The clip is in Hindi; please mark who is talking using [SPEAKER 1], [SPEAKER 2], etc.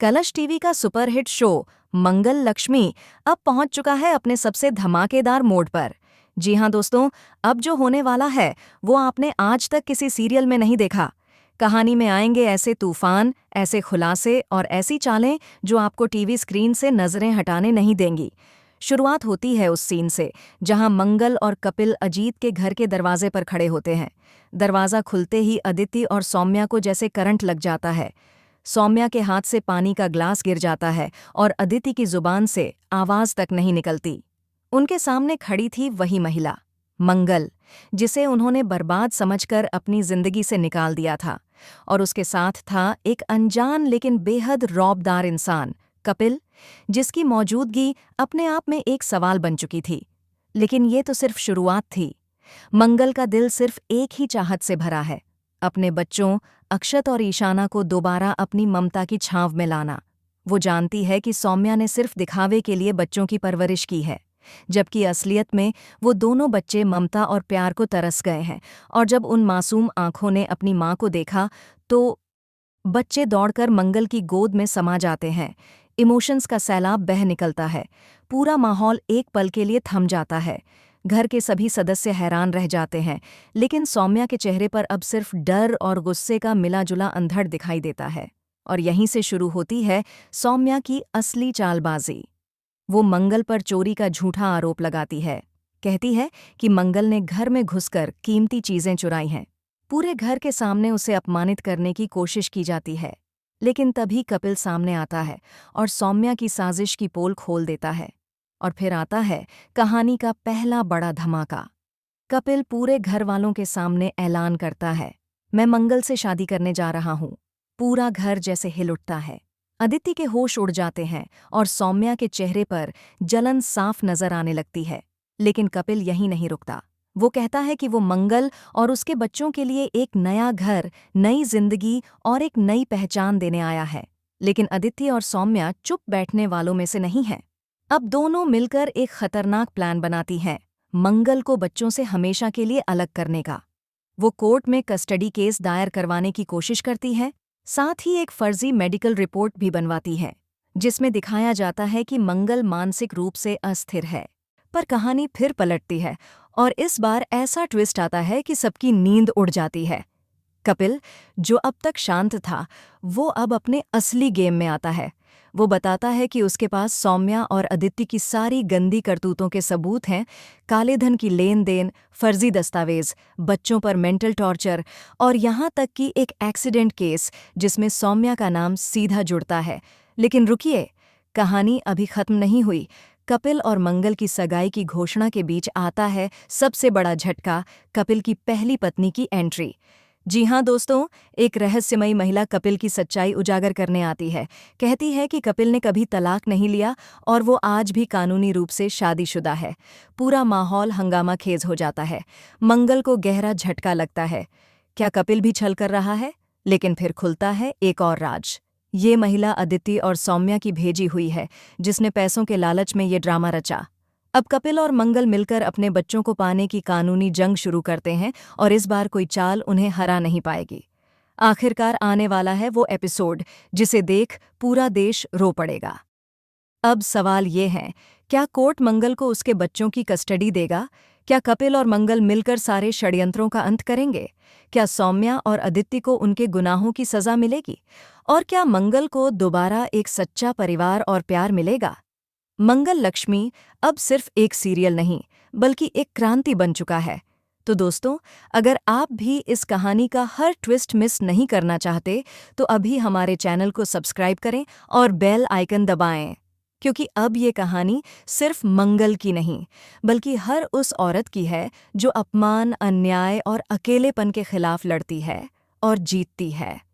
[SPEAKER 1] कलश टीवी का सुपरहिट शो मंगल लक्ष्मी अब पहुंच चुका है अपने सबसे धमाकेदार मोड पर। जी हां दोस्तों, अब जो होने वाला है वो आपने आज तक किसी सीरियल में नहीं देखा। कहानी में आएंगे ऐसे तूफान, ऐसे खुलासे और ऐसी चालें जो आपको टीवी स्क्रीन से नजरें हटाने नहीं देंगी। शुरुआत होती है उस सीन से जहां मंगल और कपिल अजीत के घर के दरवाजे पर खड़े होते हैं। दरवाज़ा खुलते ही अदिति और सौम्या को जैसे करंट लग जाता है। सौम्या के हाथ से पानी का ग्लास गिर जाता है और अदिति की जुबान से आवाज तक नहीं निकलती। उनके सामने खड़ी थी वही महिला, मंगल, जिसे उन्होंने बर्बाद समझकर अपनी जिंदगी से निकाल दिया था। और उसके साथ था एक अनजान लेकिन बेहद रौबदार इंसान, कपिल, जिसकी मौजूदगी अपने आप में एक सवाल बन चुकी थी। लेकिन ये तो सिर्फ शुरुआत थी। मंगल का दिल सिर्फ एक ही चाहत से भरा है, अपने बच्चों अक्षत और ईशाना को दोबारा अपनी ममता की छांव में लाना। वो जानती है कि सौम्या ने सिर्फ दिखावे के लिए बच्चों की परवरिश की है, जबकि असलियत में वो दोनों बच्चे ममता और प्यार को तरस गए हैं। और जब उन मासूम आंखों ने अपनी माँ को देखा तो बच्चे दौड़कर मंगल की गोद में समा जाते हैं। इमोशंस का सैलाब बह निकलता है। पूरा माहौल एक पल के लिए थम जाता है। घर के सभी सदस्य हैरान रह जाते हैं, लेकिन सौम्या के चेहरे पर अब सिर्फ डर और गुस्से का मिला-जुला अंधड़ दिखाई देता है। और यहीं से शुरू होती है सौम्या की असली चालबाजी। वो मंगल पर चोरी का झूठा आरोप लगाती है। कहती है कि मंगल ने घर में घुसकर कीमती चीजें चुराई हैं। पूरे घर के सामने उसे अपमानित करने की कोशिश की जाती है। लेकिन तभी कपिल सामने आता है और सौम्या की साजिश की पोल खोल देता है। और फिर आता है कहानी का पहला बड़ा धमाका। कपिल पूरे घर वालों के सामने ऐलान करता है, मैं मंगल से शादी करने जा रहा हूं। पूरा घर जैसे हिल उठता है। अदिति के होश उड़ जाते हैं और सौम्या के चेहरे पर जलन साफ नजर आने लगती है। लेकिन कपिल यहीं नहीं रुकता। वो कहता है कि वो मंगल और उसके बच्चों के लिए एक नया घर, नई जिंदगी और एक नई पहचान देने आया है। लेकिन अदिति और सौम्या चुप बैठने वालों में से नहीं हैं। अब दोनों मिलकर एक खतरनाक प्लान बनाती हैं, मंगल को बच्चों से हमेशा के लिए अलग करने का। वो कोर्ट में कस्टडी केस दायर करवाने की कोशिश करती है, साथ ही एक फर्जी मेडिकल रिपोर्ट भी बनवाती है, जिसमें दिखाया जाता है कि मंगल मानसिक रूप से अस्थिर है। पर कहानी फिर पलटती है और इस बार ऐसा ट्विस्ट आता है कि सबकी नींद उड़ जाती है। कपिल, जो अब तक शांत था, वो अब अपने असली गेम में आता है। वो बताता है कि उसके पास सौम्या और अदिति की सारी गंदी करतूतों के सबूत हैं, काले धन की लेन देन, फर्जी दस्तावेज, बच्चों पर मेंटल टॉर्चर और यहाँ तक कि एक एक्सीडेंट केस जिसमें सौम्या का नाम सीधा जुड़ता है। लेकिन रुकिए, कहानी अभी खत्म नहीं हुई। कपिल और मंगल की सगाई की घोषणा के बीच आता है सबसे बड़ा झटका, कपिल की पहली पत्नी की एंट्री। जी हां दोस्तों, एक रहस्यमयी महिला कपिल की सच्चाई उजागर करने आती है। कहती है कि कपिल ने कभी तलाक नहीं लिया और वो आज भी कानूनी रूप से शादीशुदा है। पूरा माहौल हंगामा खेज हो जाता है। मंगल को गहरा झटका लगता है। क्या कपिल भी छल कर रहा है? लेकिन फिर खुलता है एक और राज। ये महिला अदिति और सौम्या की भेजी हुई है, जिसने पैसों के लालच में ये ड्रामा रचा। अब कपिल और मंगल मिलकर अपने बच्चों को पाने की कानूनी जंग शुरू करते हैं और इस बार कोई चाल उन्हें हरा नहीं पाएगी। आखिरकार आने वाला है वो एपिसोड जिसे देख पूरा देश रो पड़ेगा। अब सवाल ये है, क्या कोर्ट मंगल को उसके बच्चों की कस्टडी देगा? क्या कपिल और मंगल मिलकर सारे षड्यंत्रों का अंत करेंगे? क्या सौम्या और अदिति को उनके गुनाहों की सजा मिलेगी? और क्या मंगल को दोबारा एक सच्चा परिवार और प्यार मिलेगा? मंगल लक्ष्मी अब सिर्फ एक सीरियल नहीं, बल्कि एक क्रांति बन चुका है। तो दोस्तों, अगर आप भी इस कहानी का हर ट्विस्ट मिस नहीं करना चाहते, तो अभी हमारे चैनल को सब्सक्राइब करें और बेल आइकन दबाएं, क्योंकि अब ये कहानी सिर्फ मंगल की नहीं, बल्कि हर उस औरत की है जो अपमान, अन्याय और अकेलेपन के खिलाफ लड़ती है और जीतती है।